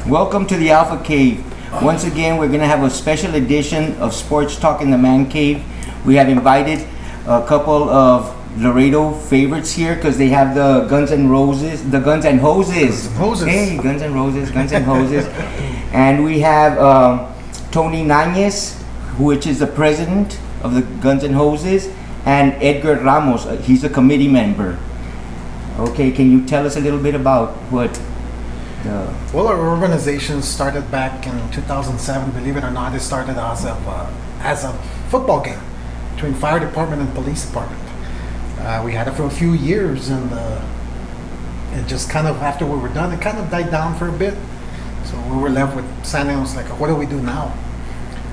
Welcome to the Alpha Cave. Once again, we're going to have a special edition of Sports Talk in the Mancave. We have invited a couple of Laredo favorites here because they have the Guns and Hoses. Hey, Guns and Hoses. And we have Tony Nanez, which is the president of the Guns and Hoses, and Edgar Ramos. He's a committee member. Okay, can you tell us a little bit about what? Well, our organization started back in 2007. Believe it or not, it started as a football game between fire department and police department. We had it for a few years, and it just kind of, after we were done, it kind of died down for a bit. So we were left with standing. I was like, what do we do now?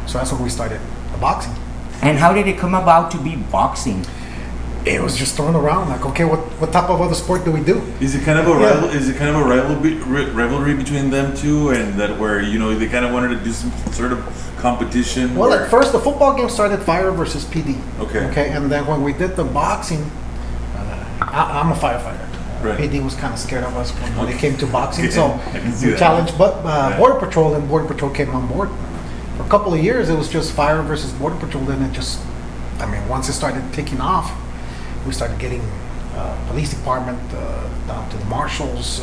So that's when we started the boxing. And how did it come about to be boxing? It was just thrown around like, okay, what type of other sport do we do? Is it kind of a rivalry between them two, and that where they kind of wanted to do some sort of competition? Well, at first the football game started fire versus PD. Okay, and then when we did the boxing, I'm a firefighter. Right. PD was kind of scared of us when it came to boxing, so we that. challenged. But Border Patrol came on board. For a couple of years, it was just fire versus Border Patrol. Then it just, once it started taking off, we started getting police department down to the marshals,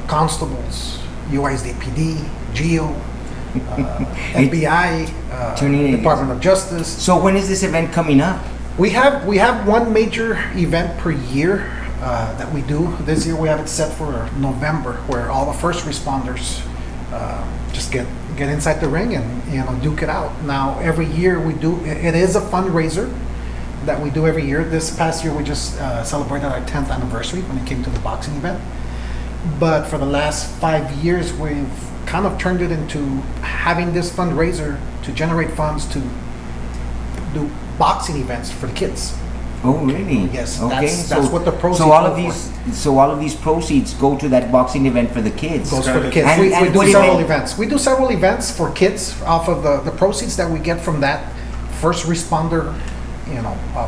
constables, USDPD, GEO, FBI, Department of Justice. So when is this event coming up? We have one major event per year that we do. This year we have it set for November, where all the first responders just get inside the ring and duke it out. Now every year we do. It is a fundraiser that we do every year. This past year we just celebrated our 10th anniversary when it came to the boxing event. But for the last 5 years, we've kind of turned it into having this fundraiser to generate funds to do boxing events for the kids. Oh, really? Yes. Okay. That's what the proceeds. So all of these proceeds go to that boxing event for the kids. Goes for the kids. And We do what several event? events. We do several events for kids off of the proceeds that we get from that first responder,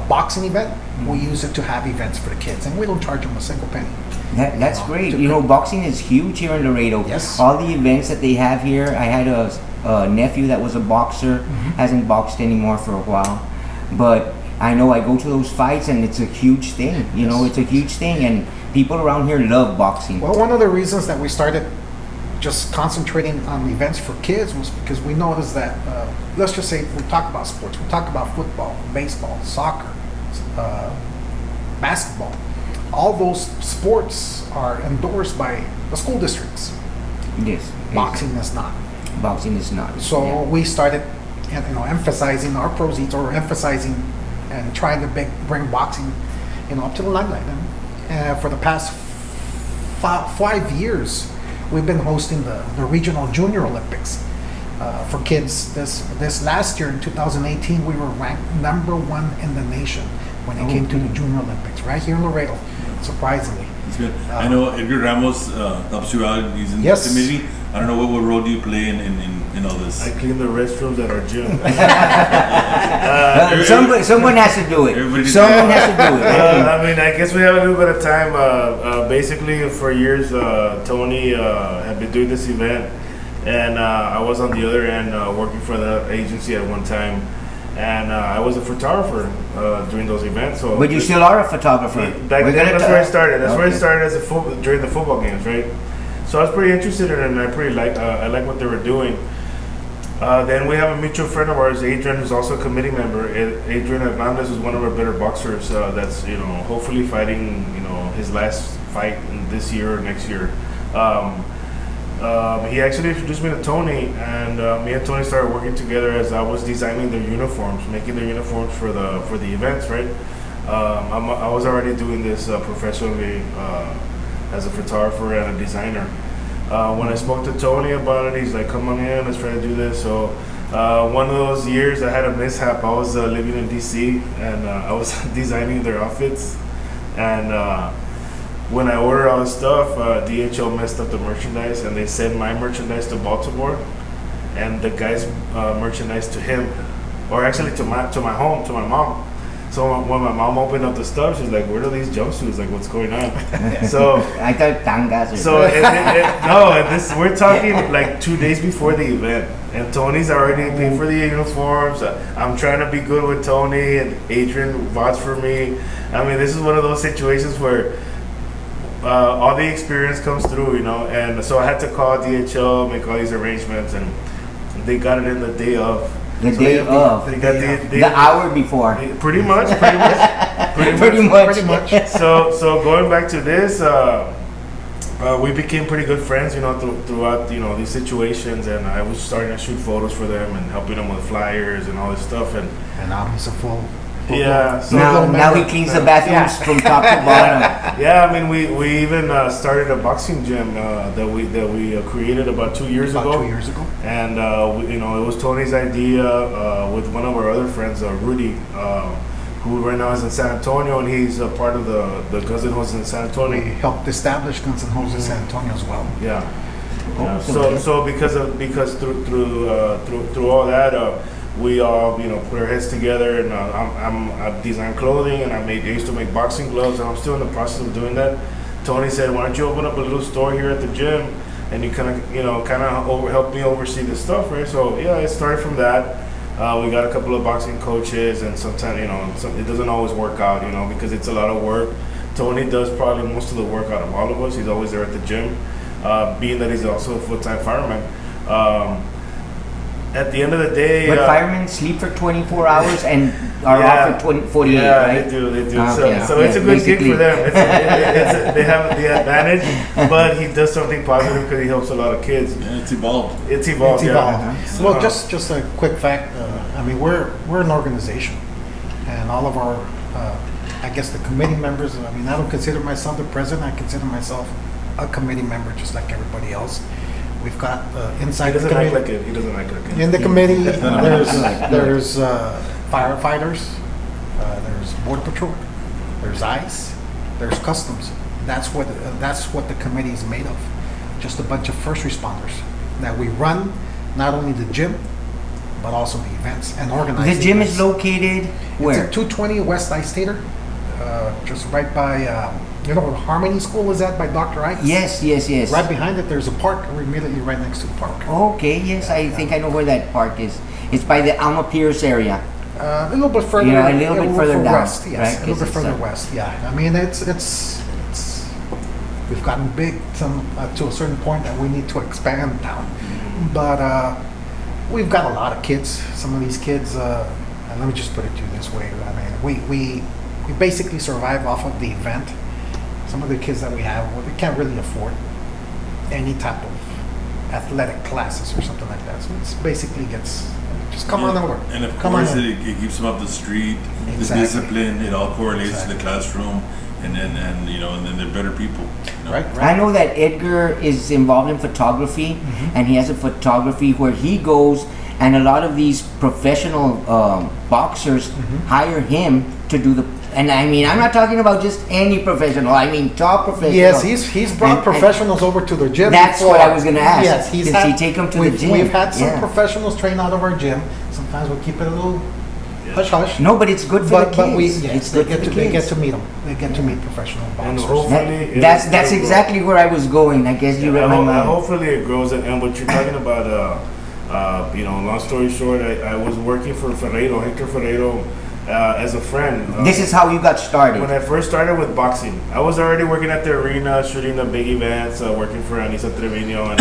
boxing event. We use it to have events for the kids, and we don't charge them a single penny. That's great. Boxing is huge here in Laredo. Yes. All the events that they have here. I had a nephew that was a boxer. Hasn't boxed anymore for a while, but I know I go to those fights and it's a huge thing. It's a huge thing, and people around here love boxing. Well, one of the reasons that we started just concentrating on events for kids was because we noticed that, let's just say we talk about sports, we talk about football, baseball, soccer, basketball. All those sports are endorsed by the school districts. Yes. Boxing is not. Boxing is not. So we started, emphasizing our proceeds, or emphasizing and trying to bring boxing, up to the limelight. And for the past 5 years, we've been hosting the regional Junior Olympics for kids. This last year in 2018, we were ranked #1 in the nation when it came to the Junior Olympics, right here in Laredo, surprisingly. It's good. I know Edgar Ramos helps you out. He's in the committee. I don't know what role do you play in all this? I clean the restrooms at our gym. Someone has to do it. Someone has to do it. I guess we have a little bit of time. Basically, for years, Tony had been doing this event, and I was on the other end working for the agency at one time, and I was a photographer during those events. So, but you still are a photographer. Back then, that's where I started. That's where I started during the football games, right? So I was pretty interested in it, and I like what they were doing. Then we have a mutual friend of ours, Adrian, who's also a committee member. Adrian Hernandez is one of our better boxers. That's hopefully fighting his last fight this year or next year. He actually introduced me to Tony, and me and Tony started working together as I was designing their uniforms, making their uniforms for the events. Right. I was already doing this professionally as a photographer and a designer. When I spoke to Tony about it, he's like, "Come on in, let's try to do this." So one of those years, I had a mishap. I was living in DC, and I was designing their outfits, and when I ordered all the stuff, DHL messed up the merchandise, and they sent my merchandise to Baltimore, and the guy's merchandise to him, or actually to my home, to my mom. So when my mom opened up the stuff, she's like, "Where are these jumpsuits? Like, what's going on?" So I thought tangas. Or so we're talking like 2 days before the event, and Tony's already paid for the uniforms. I'm trying to be good with Tony, and Adrian vouched for me. I mean, this is one of those situations where all the experience comes through, you know. And so I had to call DHL, make all these arrangements, and they got it in the day of. The day of. They got the hour before. Pretty much. Pretty much. So going back to this, we became pretty good friends, you know, throughout, you know, these situations, and I was starting to shoot photos for them and helping them with flyers and all this stuff, and now he's a full yeah. So now he cleans the bathrooms from top to bottom. Yeah, I mean, we even started a boxing gym that we created about 2 years ago. About 2 years ago. And you know, it was Tony's idea with one of our other friends, Rudy, who right now is in San Antonio, and he's a part of the Guns and Hoses in San Antonio. We helped establish Guns and Hoses in San Antonio as well. Yeah. So because through all that. We all, you know, put our heads together, and I designed clothing, and I used to make boxing gloves, and I'm still in the process of doing that. Tony said, "Why don't you open up a little store here at the gym, and you kind of help me oversee this stuff, right?" So yeah, it started from that. We got a couple of boxing coaches, and sometimes, you know, it doesn't always work out, you know, because it's a lot of work. Tony does probably most of the work out of all of us. He's always there at the gym, being that he's also a full-time fireman. At the end of the day, but firemen sleep for 24 hours and are off for 48, yeah, right? they do. Okay. So it's a good gig for them. They have the advantage, but he does something positive because he helps a lot of kids. Yeah, it's evolved. Yeah. Well, just a quick fact. I mean, we're an organization, and all of our, I guess, the committee members. I mean, I don't consider myself the president. I consider myself a committee member, just like everybody else. We've got inside the committee. He doesn't act like it. In the committee, there's firefighters, there's border patrol, there's ICE, there's customs. That's what the committee is made of. Just a bunch of first responders that we run not only the gym, but also the events and organize. The gym is located where? It's at 220 West Ice Theater, just right by. You know where the Harmony School is at by Dr. Ike's? Yes. Right behind it, there's a park. We're immediately right next to the park. Okay, yes, I think I know where that park is. It's by the Alma Pierce area. A little bit further. Yeah, a little bit further down. West, yes, right? a little bit further west. Yeah, I mean it's we've gotten big to a certain point that we need to expand down, but we've got a lot of kids. Some of these kids, and let me just put it to you this way. I mean, we basically survive off of the event. Some of the kids that we have, well, they can't really afford any type of athletic classes or something like that. So it's basically just come on over. And of come course, on it keeps them up the street. Exactly. The discipline, it all correlates to the classroom, and then they're better people. You know? Right. I know that Edgar is involved in photography, and he has a photography where he goes, and a lot of these professional boxers hire him to do the. And I mean, I'm not talking about just any professional. I mean, top professional. Yes, he's brought professionals over to the gym. That's before. what I was going to ask. Yes, Does he take them to the gym? We've had some professionals train out of our gym. Sometimes we'll keep it a little hush hush. No, but it's good for the kids. But it's good for the they get kids. to meet them. They get to meet professional And boxers. hopefully That's exactly where I was going. I guess you read my mind. Hopefully it grows, and what you're talking about, you know, long story short, I was working for Hector Ferreiro, as a friend. This is how you got started. When I first started with boxing, I was already working at the arena, shooting the big events, working for Anissa Trevino, and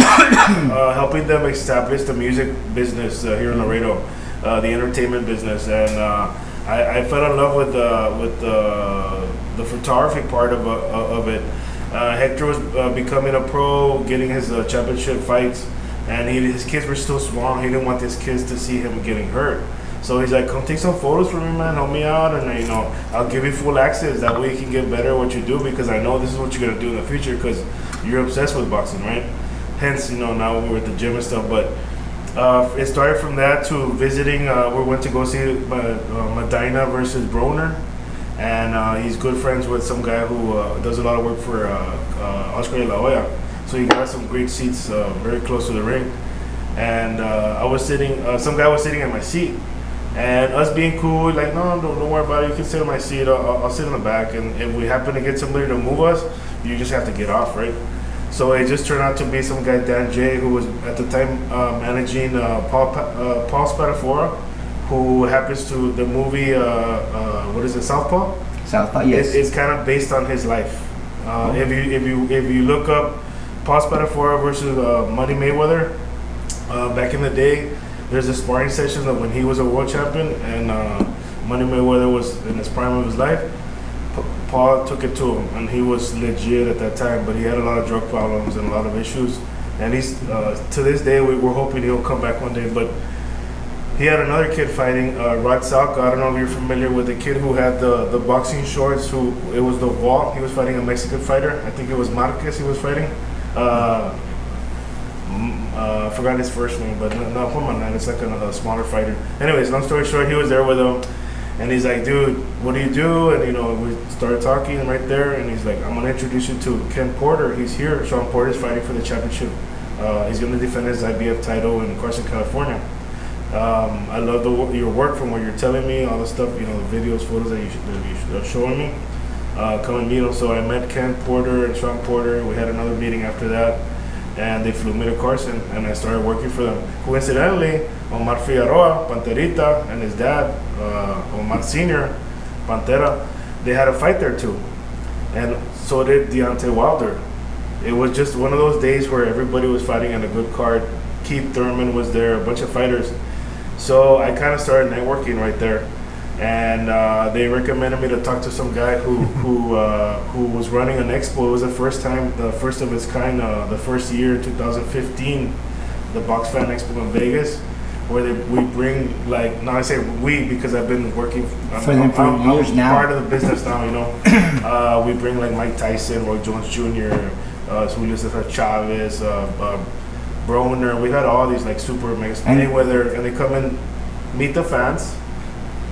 helping them establish the music business here in Laredo, the entertainment business. And I fell in love with the photography part of it. Hector was becoming a pro, getting his championship fights, and his kids were still small. He didn't want his kids to see him getting hurt. So he's like, come take some photos for me, man. Help me out, and you know, I'll give you full access. That way you can get better at what you do, because I know this is what you're gonna do in the future, because you're obsessed with boxing, right? Hence, you know, now we're at the gym and stuff. But it started from that to visiting. We went to go see Medina versus Broner, and he's good friends with some guy who does a lot of work for Oscar de la Hoya. So he got some great seats very close to the ring, and I was sitting. Some guy was sitting in my seat. And us being cool, like, no, don't worry about it. You can sit in my seat. I'll sit in the back. And if we happen to get somebody to move us, you just have to get off, right? So it just turned out to be some guy, Dan J, who was at the time managing Paul Spadafora, who happens to the movie, what is it, Southpaw? Southpaw, yes. It's kind of based on his life. If you look up Paul Spadafora versus Money Mayweather, back in the day, there's a sparring session of when he was a world champion and Money Mayweather was in his prime of his life. Paul took it to him, and he was legit at that time, but he had a lot of drug problems and a lot of issues. And he's to this day, we're hoping he'll come back one day. But he had another kid fighting, Rod Salka. I don't know if you're familiar with the kid who had the boxing shorts. It was the Wall. He was fighting a Mexican fighter. I think it was Marquez he was fighting. I forgot his first name, but no, come on, man. It's like a smaller fighter. Anyways, long story short, he was there with him. And he's like, dude, what do you do? And, we started talking right there. And he's like, I'm going to introduce you to Ken Porter. He's here. Sean Porter's fighting for the championship. He's going to defend his IBF title in Carson, California. I love your work from what you're telling me, all the stuff, the videos, photos that you're showing me. Come and meet him. So I met Ken Porter and Sean Porter. We had another meeting after that. And they flew me to Carson, and I started working for them. Coincidentally, Omar Figueroa, Panterita, and his dad, Omar Sr., Pantera, they had a fight there too. And so did Deontay Wilder. It was just one of those days where everybody was fighting on a good card. Keith Thurman was there, a bunch of fighters. So I kind of started networking right there. And they recommended me to talk to some guy who was running an expo. It was the first of its kind, the first year, 2015, the Box Fan Expo in Vegas, where we bring, now I say we because I've been working for them for years now. Part of the business now, we bring like Mike Tyson, Roy Jones Jr., Julio Cesar Chavez, Broner. We had all these like super mega Mayweather, and they come and meet the fans,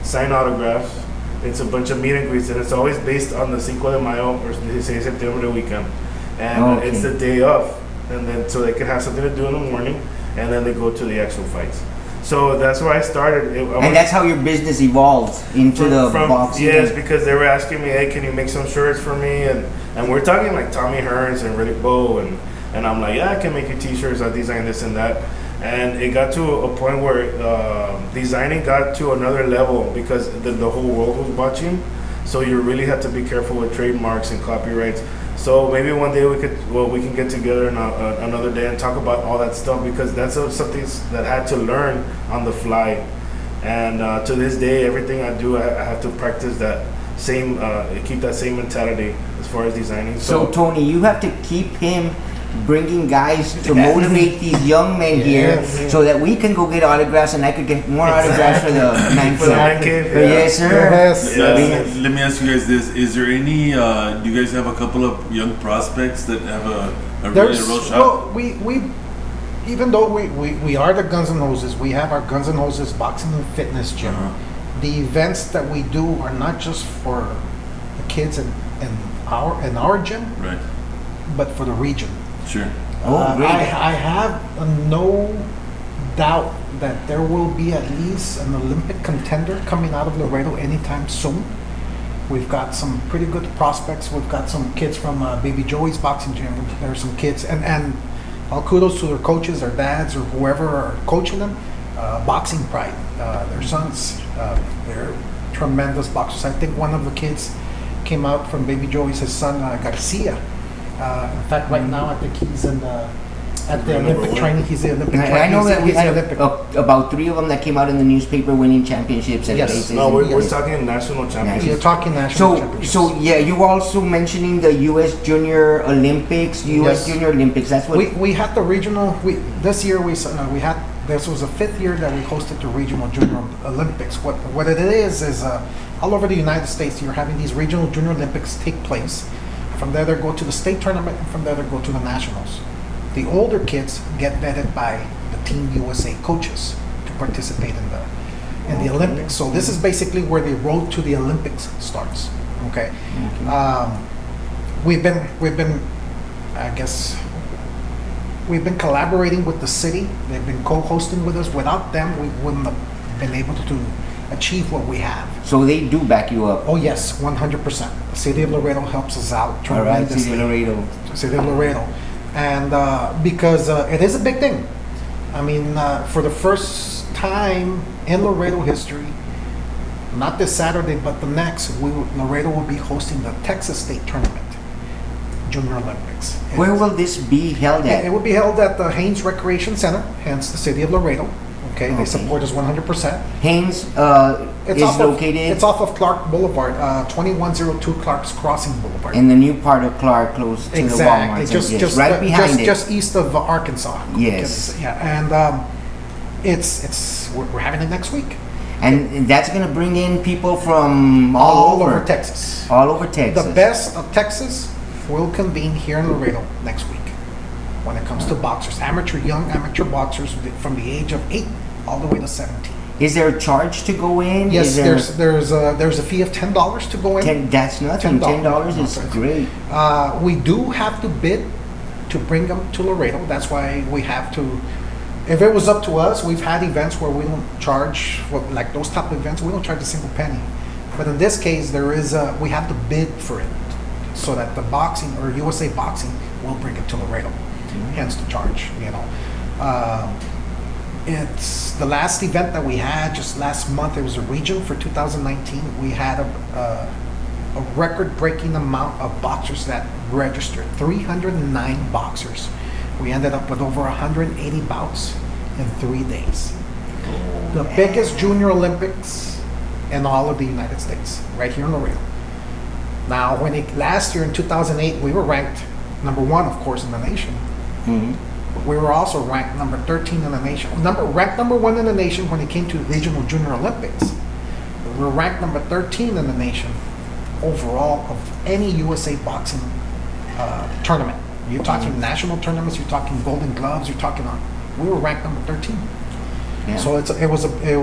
sign autographs. It's a bunch of meet and greets, and it's always based on the Cinco de Mayo or the 6 de Septiembre weekend. And it's the day of, and then so they can have something to do in the morning, and then they go to the actual fights. So that's where I started. And that's how your business evolved into the boxing? Yes, because they were asking me, hey, can you make some shirts for me? And we're talking like Tommy Hearns and Riddick Bowe, and I'm like, yeah, I can make you t-shirts, I design this and that. And it got to a point where designing got to another level because the whole world was watching. So you really had to be careful with trademarks and copyrights. So maybe one day we can get together another day and talk about all that stuff, because that's something that I had to learn on the fly. And to this day, everything I do, I have to practice that same, keep that same mentality as far as designing. So Tony, you have to keep him bringing guys to motivate these young men here, so that we can go get autographs, and I could get more autographs for the Mancave. Yes, sir. Yes. Let me ask you guys this: is there any? Do you guys have a couple of young prospects that have a real shot? Well, we even though we are the Guns and Hoses, we have our Guns and Hoses boxing and fitness gym. The events that we do are not just for the kids in our gym, right, but for the region. Sure. Great. I have no doubt that there will be at least an Olympic contender coming out of Laredo anytime soon. We've got some pretty good prospects. We've got some kids from Baby Joey's boxing gym. There are some kids, and all kudos to their coaches, their dads, or whoever are coaching them. Boxing Pride, their sons, they're tremendous boxers. I think one of the kids came out from Baby Joey's, his son Garcia. In fact, right now I think he's at the Olympic training. He's the Olympic training. I know that we had about 3 of them that came out in the newspaper winning championships at places. No, we're talking national championships. You're talking national championships. So yeah, you also mentioning the U.S. Junior Olympics, Junior Olympics. That's what we had the regional. This year we had. This was the 5th year that we hosted the regional Junior Olympics. What it is all over the United States. You're having these regional Junior Olympics take place. From there, they go to the state tournament, and from there, they go to the nationals. The older kids get vetted by the Team USA coaches to participate in the Olympics. So this is basically where the road to the Olympics starts. Okay, we've been, I guess, we've been collaborating with the city. They've been co-hosting with us. Without them, we wouldn't have been able to achieve what we have. So they do back you up. Oh yes, 100%. The city of Laredo helps us out All right, tremendously. City of Laredo. City of Laredo, and because it is a big thing. I mean, for the first time in Laredo history, not this Saturday, but the next, Laredo will be hosting the Texas State Tournament, Junior Olympics. Where will this be held It at? will be held at the Haynes Recreation Center, hence the City of Laredo. Okay, they Okay. support us 100%. Haynes is located It's off of Clark Boulevard, 2102 Clark's Crossing Boulevard. in the new part of Clark, close to Exactly, the Walmart. Yes, right behind it. just east of Arkansas. Yes. Yeah, and we're having it next week. And that's going to bring in people from all over Texas. All over Texas. The best of Texas will convene here in Laredo next week when it comes to boxers, young amateur boxers from the age of 8 all the way to 17. Is there a charge to go in? Yes, Is there there's a fee of $10 to go in. That's nothing. $10 is Okay. great. We do have to bid to bring them to Laredo. That's why we have to. If it was up to us, we've had events where we don't charge, like those type of events, we don't charge a single penny. But in this case, we have to bid for it, so that the boxing or USA Boxing will bring it to Laredo. Hence the charge. It's the last event that we had just last month. It was a region for 2019. We had a record-breaking amount of boxers that registered. 309 boxers. We ended up with over 180 bouts in 3 days. The biggest junior Olympics in all of the United States, right here in Laredo. Now, last year in 2008, we were ranked number 1, of course, in the nation. Mhm. But we were also ranked number 13 in the nation. Ranked number 1 in the nation when it came to regional junior Olympics. We were ranked number 13 in the nation overall of any USA boxing tournament. You're talking national tournaments, you're talking Golden Gloves, we were ranked number 13. Yeah. So it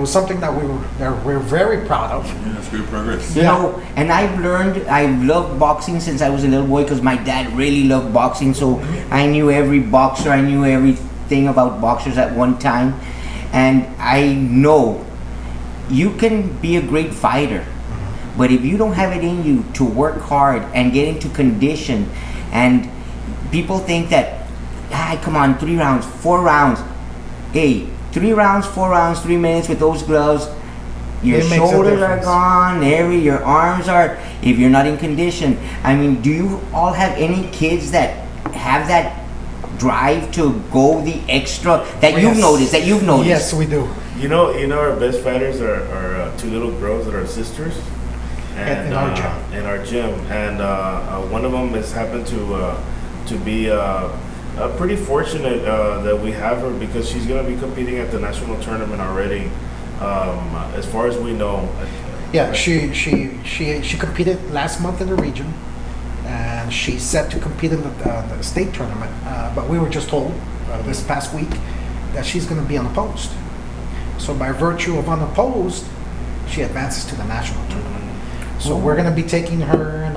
was something that we're very proud of. Yeah, that's great progress. You Yeah. know, and I've loved boxing since I was a little boy because my dad really loved boxing. So I knew every boxer, I knew everything about boxers at one time. And I know you can be a great fighter, but if you don't have it in you to work hard and get into condition, and people think that, come on, 3 rounds, 4 rounds. Hey, 3 rounds, 4 rounds, 3 minutes with those gloves, your It makes a shoulders are difference. gone, your arms are, if you're not in condition. I mean, do you all have any kids that have that drive to go the extra that you've noticed? Yes, we do. You know, our best fighters are 2 little girls that are sisters, In our gym. In our gym, and one of them has happened to be pretty fortunate that we have her because she's going to be competing at the national tournament already. As far as we know. Yeah, she competed last month in the region, and she's set to compete in the state tournament. But we were just told this past week that she's going to be unopposed. So by virtue of unopposed, she advances to the national tournament. So we're going to be taking her in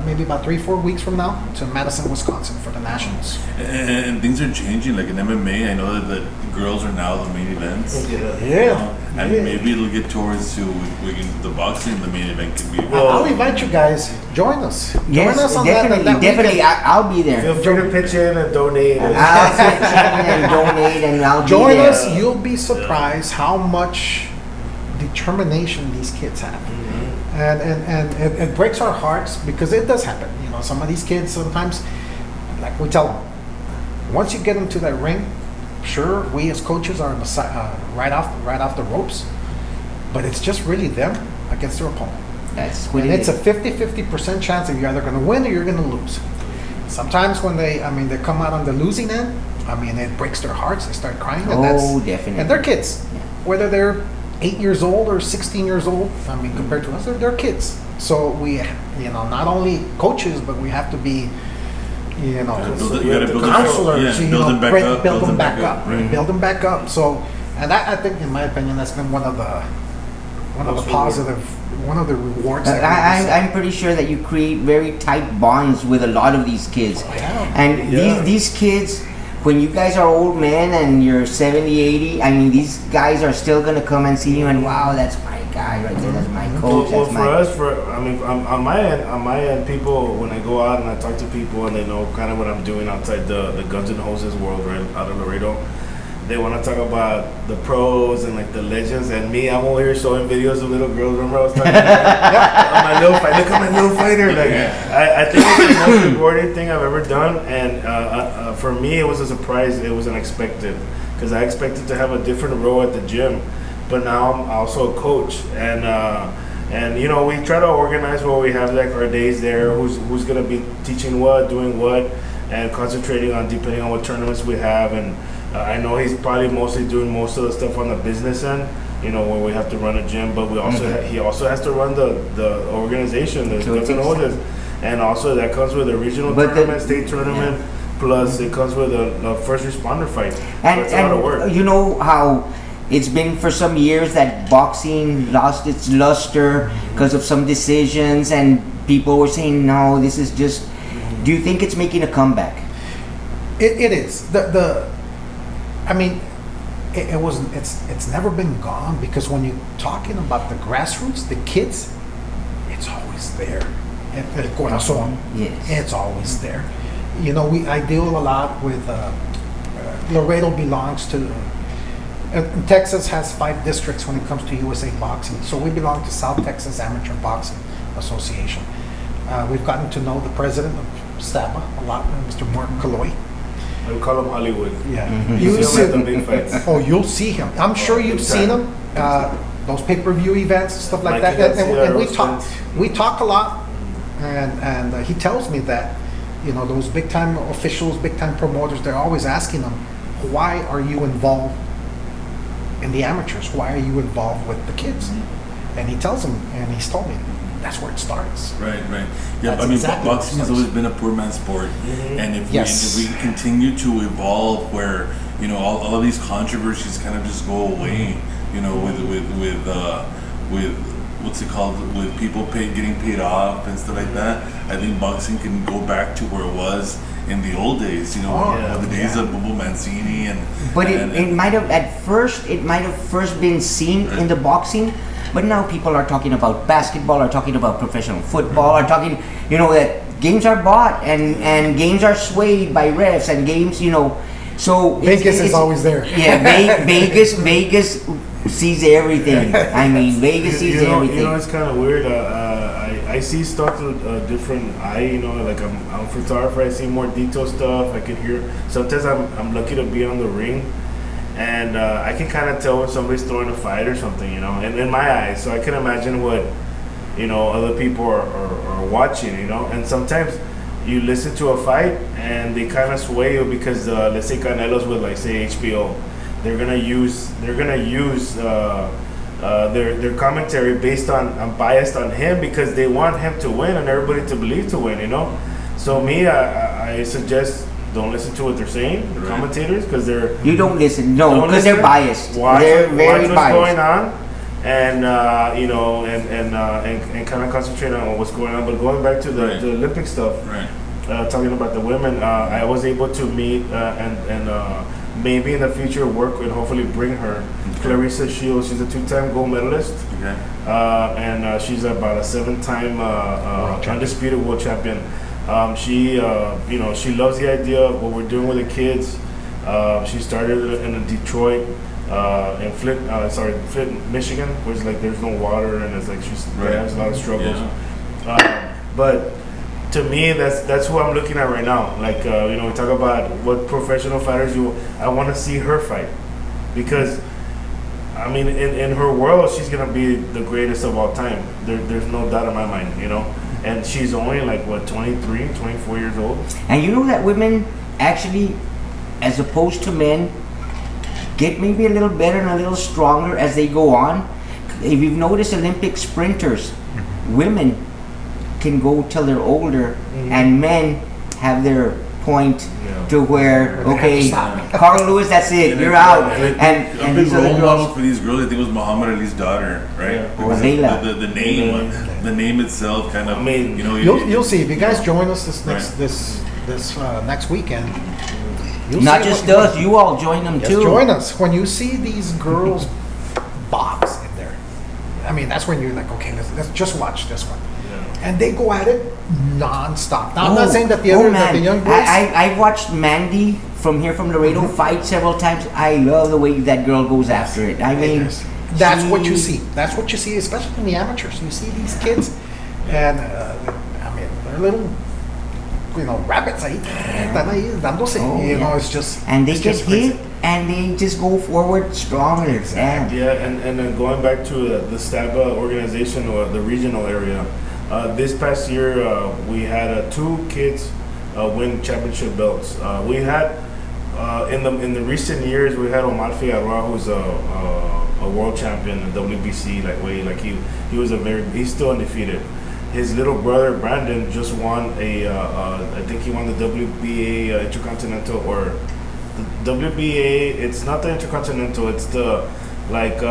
maybe about 3-4 weeks from now to Madison, Wisconsin for the nationals. And things are changing. Like in MMA, I know that the girls are now the main events. Yeah. And maybe it'll get towards to the boxing. The main event could be. I'll invite you guys. Join us. Yes, Join us on definitely, that definitely. weekend. I'll be there. Feel free to pitch in and donate. I'll pitch in and donate, and I'll Join be there. us. You'll be surprised how much determination these kids have. And it breaks our hearts because it does happen. You know, some of these kids sometimes, like we tell them, once you get into that ring, sure, we as coaches are on the side, right off the ropes, but it's just really them against their opponent. That's what And it it's a is. 50-50% chance that you're either going to win or you're going to lose. Sometimes when they come out on the losing end, it breaks their hearts. They start crying. And Definitely. And they're kids, whether they're 8 years old or 16 years old. Compared to us, they're kids. So we, not only coaches, but we have to be, You gotta build counselors. build them back up. Build them back up. Right. Build them back up. So, and I think, in my opinion, that's been one of the rewards. that we receive. I'm pretty sure that you create very tight bonds with a lot of these kids. Yeah. And Yeah. these kids, when you guys are old men and you're 70, 80, these guys are still going to come and see you and, wow, that's my guy right there. That's my Well, coach. well, That's for my. us, I mean, on my end, people, when I go out and I talk to people and they know kind of what I'm doing outside the guns and hoses world, right, out of Laredo, they want to talk about the pros and like the legends, and me, I'm over here showing videos of little girls. Remember I was talking about my little fight. Look at my little fighter. Like, I think it's the most rewarding thing I've ever done, and for me, it was a surprise. It was unexpected because I expected to have a different role at the gym, but now I'm also a coach, and you know, we try to organize where we have like our days there. Who's gonna be teaching what, doing what, and concentrating on depending on what tournaments we have. And I know he's probably mostly doing most of the stuff on the business end, you know, where we have to run a gym, but we also he also has to run the organization, the Guns and Hoses, and also that comes with a regional tournament, state tournament, plus it comes with a first responder fight. And, That's a lot of work. you know how it's been for some years that boxing lost its luster because of some decisions, and people were saying, no, this is just. Do you think it's making a comeback? It is. I mean, it's never been gone, because when you're talking about the grassroots, the kids, it's always there. El corazón, Yes. it's always there. You know, I deal a lot with, Laredo belongs to, Texas has 5 districts when it comes to USA Boxing. So we belong to South Texas Amateur Boxing Association. We've gotten to know the president of STABA a lot, Mr. Martin Kaloy. I call him Hollywood. Yeah. You see him at the big fights. Oh, you'll see him. I'm sure you've seen him. Those pay-per-view events and stuff like Like that. And we those talk. things. We talk a lot, and he tells me that, you know, those big-time officials, big-time promoters, they're always asking him, why are you involved in the amateurs? Why are you involved with the kids? And he tells them, and he's told me, that's where it starts. Right. Yeah, That's I mean, exactly what boxing it has starts. always been a poor man's sport, and if Yes. we continue to evolve, where you know all of these controversies kind of just go away, you know, with what's it called, with people getting paid off and stuff like that, I think boxing can go back to where it was in the old days, you know, the days of Bobo Mancini and. But and it might have first been seen in the boxing, but now people are talking about basketball, are talking about professional football, are talking, you know, that games are bought and games are swayed by refs and games, you know, so Vegas is always there. Yeah, Vegas sees everything. I mean, Vegas sees everything. You know, it's kind of weird. I see stuff with a different eye. You know, like I'm a photographer. I see more detailed stuff. I can hear. Sometimes I'm lucky to be on the ring, and I can kind of tell when somebody's throwing a fight or something. You know, and in my eyes, so I can imagine what, you know, other people are watching. You know, and sometimes you listen to a fight and they kind of sway you because let's say Canelo's with, like, say, HBO. They're gonna use their commentary based on biased on him because they want him to win and everybody to believe to win, you know. So me, I suggest don't listen to what they're saying, the commentators, because they're You don't listen, no, don't because they're listen. biased. Watch, They're watch very what's biased. going on, and you know, and kind of concentrate on what's going on. But going back to the Olympic stuff, talking about the women, I was able to meet and maybe in the future work and hopefully bring her. Clarissa Shields, she's a 2-time gold medalist, and she's about a 7-time undisputed world champion. She, you know, she loves the idea of what we're doing with the kids. She started in Detroit, in Flint, Michigan, where it's like there's no water and it's like she has a lot of struggles. But to me, that's who I'm looking at right now. Like, you know, we talk about what professional fighters do. I want to see her fight because, I mean, in her world, she's gonna be the greatest of all time. There's no doubt in my mind, you know. And she's only like, what, 23, 24 years old. And you know that women actually, as opposed to men, get maybe a little better and a little stronger as they go on. If you've noticed Olympic sprinters, women can go till they're older, and men have their point to where, okay, Carl Lewis, that's it, you're out. And a big these other role girls, model for these girls, I think, was Muhammad Ali's daughter, right? Or Layla. The name itself kind of, I mean, you know, You'll see if you guys join us this next weekend. You'll not see just what- us, you all join them Yes, too. join us when you see these girls box in there. I mean, that's when you're like, okay, let's just watch this one. Yeah. And they go at it non-stop. Now, I'm not saying that the other, that the young boys. I've watched Mandy from Laredo fight several times. I love the way that girl goes after it. I mean, that's what you see. That's what you see, especially in the amateurs. You see these kids, and I mean, they're little, rabbits ahí, están ahí dándose. It's just. And they it's get just crazy. hit, and they just go forward stronger. Exactly. Yeah. Yeah, and then going back to the STABA organization or the regional area, this past year we had 2 kids win championship belts. We had in the recent years we had Omar Figueroa, who's a world champion in WBC lightweight. Like he was he's still undefeated. His little brother Brandon just won I think he won the WBA Intercontinental or the WBA. It's not the Intercontinental. It's the it's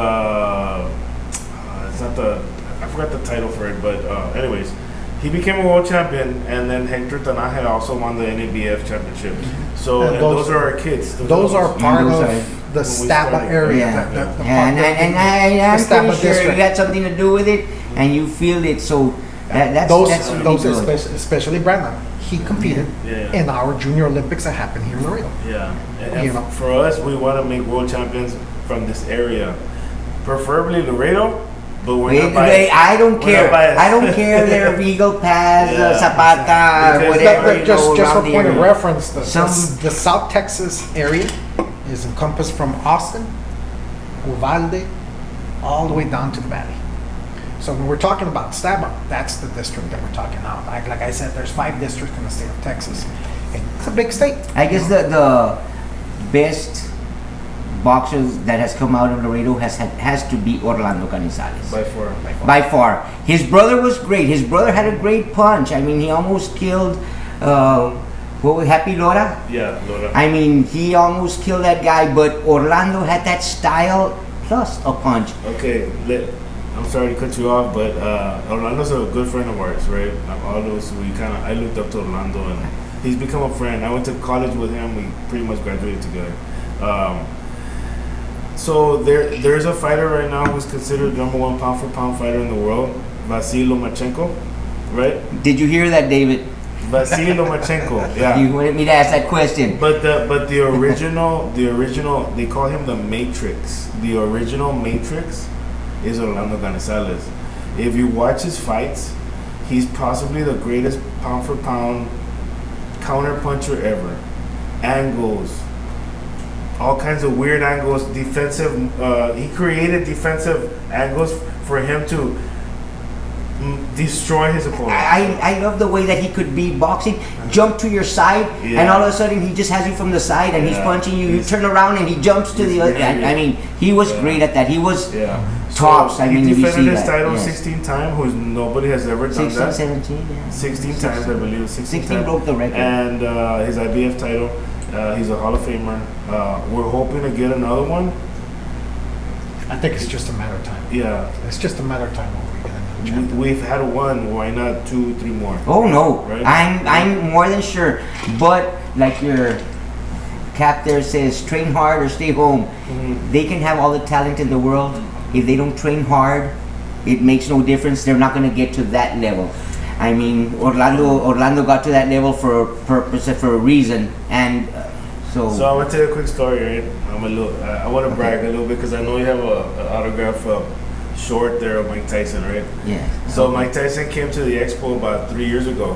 not the. I forgot the title for it, but anyways, he became a world champion, and then Hector Tanaje also won the NABF championship. So And and those are our kids. Those are part those of are- the STABA area. And I'm STABA pretty sure district. you got something to do with it, and you feel it. So that's those really good. especially Brandon. He competed Yeah. in our Junior Olympics that happened here in Laredo. Yeah, and You know. for us, we want to make world champions from this area, preferably Laredo. But we're not biased. I don't We're care. not biased. I don't care. They're Eagle Pass, Yeah, Zapata, because whatever. Just for around the point of area. reference, Some- the South Texas area is encompassed from Austin, Uvalde, all the way down to the valley. So when we're talking about STABA, that's the district that we're talking about. Like I said, there's 5 districts in the state of Texas. And it's a big state. I guess the best boxers that has come out of Laredo has to be Orlando Canizales. By far. By far. His brother was great. His brother had a great punch. I mean, he almost killed Happy Laura. Yeah, Laura. I mean, he almost killed that guy, but Orlando had that style plus a punch. Okay, I'm sorry to cut you off, but Orlando's a good friend of ours, right? I looked up to Orlando, and he's become a friend. I went to college with him. We pretty much graduated together. So there's a fighter right now who's considered #1 pound-for-pound fighter in the world, Vasily Lomachenko, right? Did you hear that, David? Vasily Lomachenko, yeah. You wanted me to ask that question. But the original, they call him the Matrix. The original Matrix is Orlando Canizales. If you watch his fights, he's possibly the greatest pound-for-pound counter puncher ever. Angles, all kinds of weird angles, defensive. He created defensive angles for him to destroy his opponent. I love the way that he could be boxing, jump to your side, and all of a sudden he just has you from the side and he's punching you. You turn around and he jumps to the other. I mean, he was great at that. He was tops. So I mean, he if you defended see his that, title yes. 16 times, who nobody has ever done 16, that. 17, yeah. 16 times, I believe. 16 times. broke the record. And his IBF title, he's a Hall of Famer. We're hoping to get another one. I think it's just a matter of time. Yeah. It's just a matter of time when we get another champion. We've had one. Why not 2, 3 more? Oh no, Right? I'm more than sure. But like your cap there says, train hard or stay home. They can have all the talent in the world. If they don't train hard, it makes no difference. They're not going to get to that level. I mean, Orlando got to that level for a purpose, for a reason, and so. So I'm gonna tell you a quick story, right? I want to brag a little bit because I know you have an autograph short there of Mike Tyson, right? Yeah. So Mike Tyson came to the expo about 3 years ago,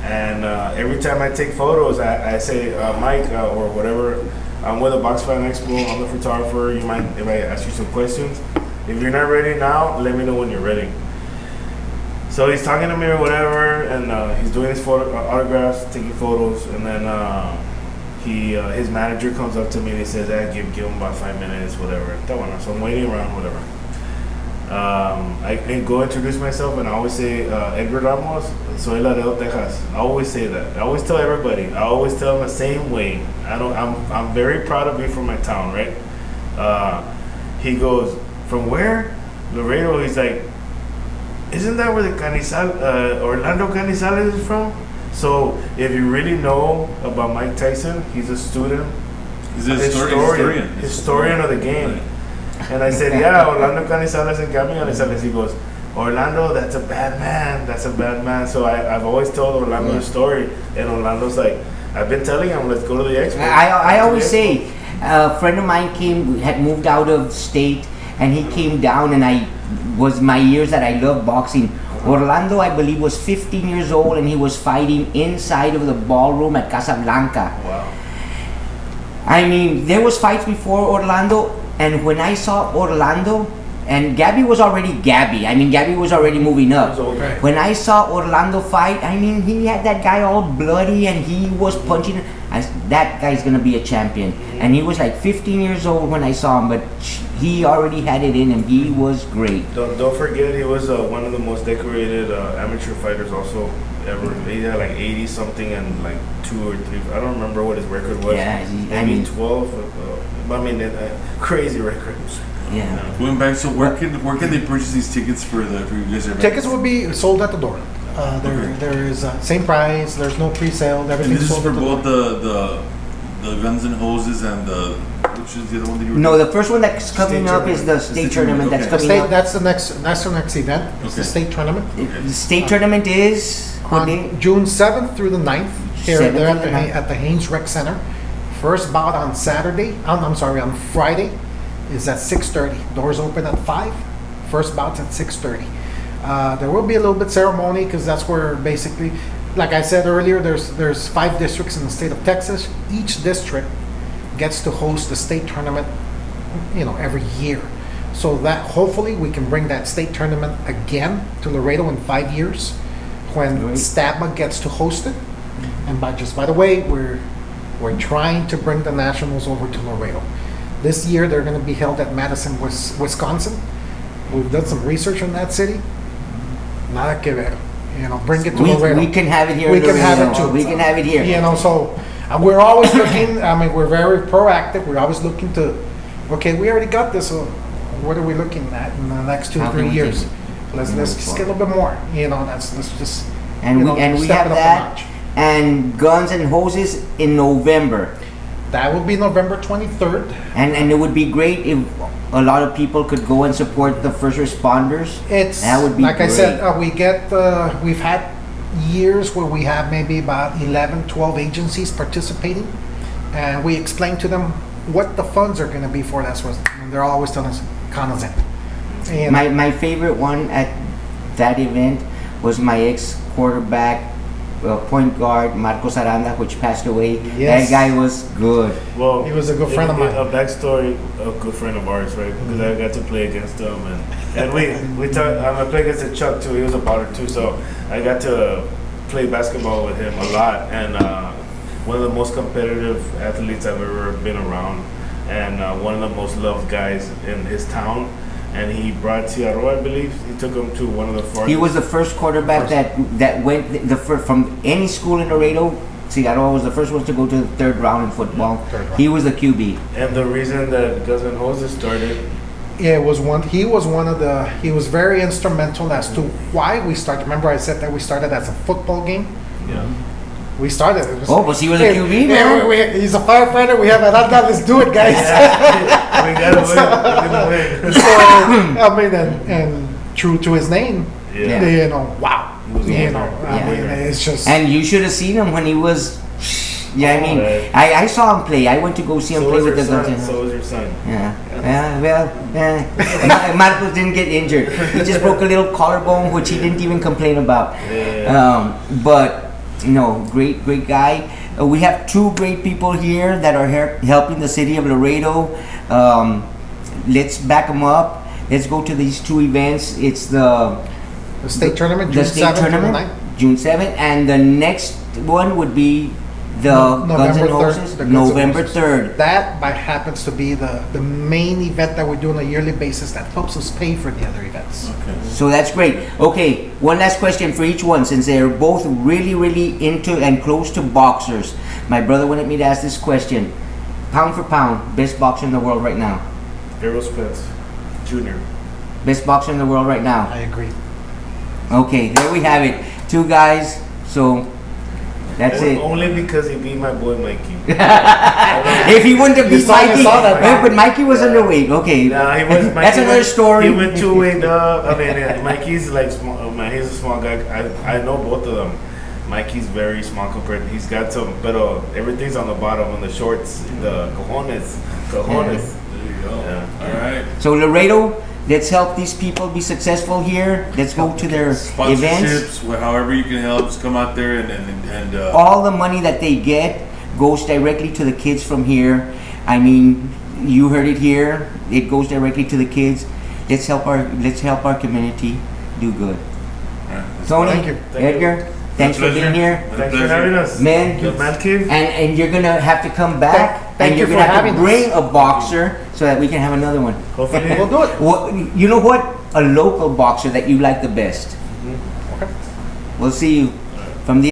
and every time I take photos, I say, Mike or whatever, I'm with a Box Fan Expo. I'm the photographer. You mind if I ask you some questions? If you're not ready now, let me know when you're ready. So he's talking to me or whatever, and he's doing his autographs, taking photos, and then his manager comes up to me and he says, give him about 5 minutes, whatever. So I'm waiting around, whatever. I go introduce myself, and I always say, Edgar Ramos, soy Laredo, Texas. I always say that. I always tell everybody. I always tell them the same way. I'm very proud of being from my town, right? He goes, from where? Laredo. He's like, isn't that where the Orlando Canizales is from? So if you really know about Mike Tyson, he's a student, He's a historian. historian of the game. Right. And I said, yeah, Orlando Canizales and Gabby Canizales. He goes, Orlando, that's a bad man. That's a bad man. So I've always told Orlando the story. And Orlando's like, I've been telling him, let's go to the expo. I always say, a friend of mine had moved out of state, and he came down, and I was my years that I loved boxing. Orlando, I believe, was 15 years old, and he was fighting inside of the ballroom at Casablanca. Wow. I mean, there was fights before Orlando, and when I saw Orlando, and Gabby was already Gabby. I mean, Gabby was already moving up. Okay. When I saw Orlando fight, I mean, he had that guy all bloody, and he was punching. That guy's gonna be a champion. And he was like 15 years old when I saw him, but he already had it in him. He was great. Don't forget, he was one of the most decorated amateur fighters also ever. He had like 80 something and like 2 or 3. I don't remember what his record was. Yeah, maybe 12. I mean, crazy record. Yeah. Going back, so where can they purchase these tickets for you guys? Tickets will be sold at the door. There is same price. There's no pre-sale. And Everything's this is sold for at the both door. the Guns and Hoses and which is the other one that you were No, the first one that's coming State up is the state tournament that's okay. coming State, up. that's the next event. It's the Okay. state tournament. The state tournament is On June 7th through the 9th, here 7th there through the 9th. at the Haynes Rec Center. First bout on on Friday is at 6:30. Doors open at 5. First bout's at 6:30. There will be a little bit ceremony because that's where basically, like I said earlier, there's 5 districts in the state of Texas. Each district gets to host the state tournament, every year. So that hopefully we can bring that state tournament again to Laredo in 5 years when Great. STABMA gets to host it. And by the way, we're trying to bring the nationals over to Laredo. This year they're going to be held at Madison, Wisconsin. We've done some research on that city. Nada que ver. Bring it to Laredo. We can have it here. We in can have Laredo. it too. We can have it here. So we're always looking. I mean, we're very proactive. We're always looking to. Okay, we already got this. So what are we looking at in the next 2 How can 3 we years? take Let's just get a little bit more. Let's just. And we step have it up a that notch. and Guns and Hoses in November. That will be November 23rd. And it would be great if a lot of people could go and support the first responders. It's That would be like I said. great. We've had years where we have maybe about 11, 12 agencies participating, and we explain to them what the funds are going to be for that. And they're always telling us, "Count us in." And My favorite one at that event was my ex-quarterback, point guard, Marcos Aranda, which passed away. Yes. That guy was good. Well, He was a good friend of mine. A backstory, a good friend of ours, right? Because I got to play against him, and we talked. I played against Chuck too. He was a baller too, so I got to play basketball with him a lot. And one of the most competitive athletes I've ever been around, and one of the most loved guys in his town. And he brought Ciarro, I believe. He took him to one of the farthest. He was the first quarterback that went from any school in Laredo. Cigarro was the first one to go to the 3rd round in football. Third round. He was the QB. And the reason that Guns N' Hoses started, he was very instrumental as to why we started. Remember I said that we started as a football game? yeah. We started. It was, But he was a QB, man. He's a firefighter. We have an Aranda. Let's do it, guys. we gotta win. We're gonna win. So, I mean, and true to his name, Yeah. wow. He was a winner. I mean, it's just. And you should have seen him when he was. Yeah, I mean, right. I saw him play. I went to go see him So play was with your the Guns son. N' So Hoses. was your son. Marcos didn't get injured. He just broke a little collarbone, which he didn't even complain about. Yeah. But great guy. We have 2 great people here that are helping the city of Laredo. Let's back them up. Let's go to these 2 events. It's the state tournament, the June state 7th through the tournament, 9th. June 7th, and the next one would be the Guns N' Hoses, the Guns N' November Hoses. 3rd. That happens to be the main event that we do on a yearly basis that helps us pay for the other events. Okay. So that's great. Okay, one last question for each one, since they're both really into and close to boxers. My brother wanted me to ask this question. Pound for pound, best boxer in the world right now. Errol Spence Jr. Best boxer in the world right now. I agree. Okay, there we have it. 2 guys. So That's it. Only because he beat my boy Mikey. If he wouldn't have You beat saw- you Mikey, saw that, yeah, but Mikey was underweight. Okay, Nah, he was. that's another story. He went 2 weight up. I mean, yeah, Mikey's like small. Man, he's a small guy. I know both of them. Mikey's very small compared. He's got some, but everything's on the bottom on the shorts. The cojones. There you go. Yeah. All right. So Laredo, let's help these people be successful here. Let's go to their events. Sponsorships, however you can help, just come out there and All the money that they get goes directly to the kids from here. I mean, you heard it here. It goes directly to the kids. Let's help our community do good. Tony, Thank you. Edgar, thanks for being here. Thanks for having us. Man, The Mancave. and you're gonna have to come back, Thank and you you're for gonna have to having bring a boxer so that we can have another one. Hopefully. We'll do it. Well, you know what? A local boxer that you like the best. Okay. We'll see you from the.